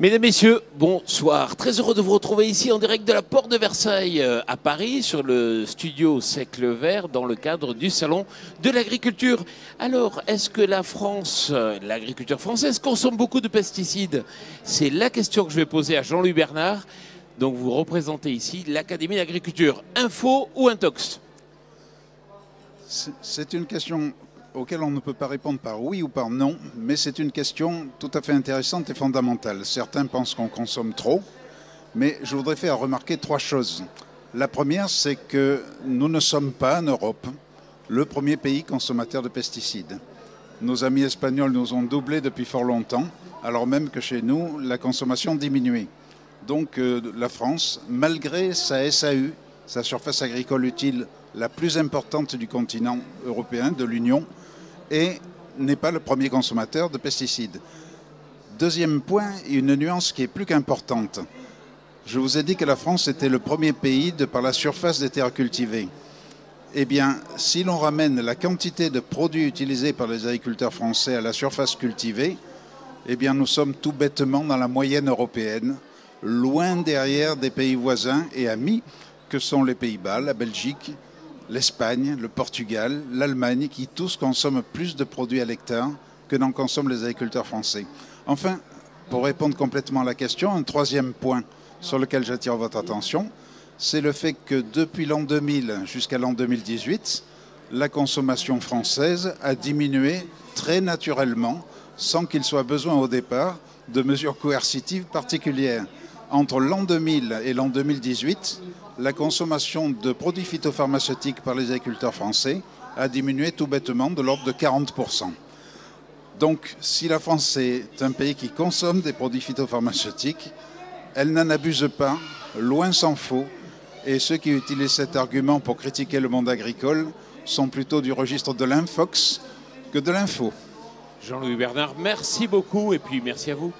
Mesdames, Messieurs, bonsoir. Très heureux de vous retrouver ici en direct de la Porte de Versailles à Paris, sur le studio Siècle Vert, dans le cadre du Salon de l'Agriculture. Alors, est-ce que la France, l'agriculture française, consomme beaucoup de pesticides? C'est la question que je vais poser à Jean-Louis Bernard. Donc, vous représentez ici l'Académie d'Agriculture. Info ou intox? C'est une question auquel on ne peut pas répondre par oui ou par non, mais c'est une question tout à fait intéressante et fondamentale. Certains pensent qu'on consomme trop, mais je voudrais faire remarquer trois choses. La première, c'est que nous ne sommes pas en Europe le premier pays consommateur de pesticides. Nos amis espagnols nous ont doublé depuis fort longtemps, alors même que chez nous, la consommation diminuait. Donc la France, malgré sa SAU, sa surface agricole utile la plus importante du continent européen, de l'Union, et n'est pas le premier consommateur de pesticides. Deuxième point, une nuance qui est plus qu'importante. Je vous ai dit que la France était le premier pays de par la surface des terres cultivées. Eh bien, si l'on ramène la quantité de produits utilisés par les agriculteurs français à la surface cultivée, eh bien, nous sommes tout bêtement dans la moyenne européenne, loin derrière des pays voisins et amis que sont les Pays-Bas, la Belgique, l'Espagne, le Portugal, l'Allemagne, qui tous consomment plus de produits à l'hectare que n'en consomment les agriculteurs français. Enfin, pour répondre complètement à la question, un troisième point sur lequel j'attire votre attention, c'est le fait que depuis l'an 2000 jusqu'à l'an 2018, la consommation française a diminué très naturellement, sans qu'il soit besoin au départ de mesures coercitives particulières. Entre l'an 2000 et l'an 2018, la consommation de produits phytopharmaceutiques par les agriculteurs français a diminué tout bêtement de l'ordre de 40%. Donc, si la France est un pays qui consomme des produits phytopharmaceutiques, elle n'en abuse pas, loin s'en faut, et ceux qui utilisent cet argument pour critiquer le monde agricole sont plutôt du registre de l'infox que de l'info. Jean-Louis Bernard, merci beaucoup et puis merci à vous.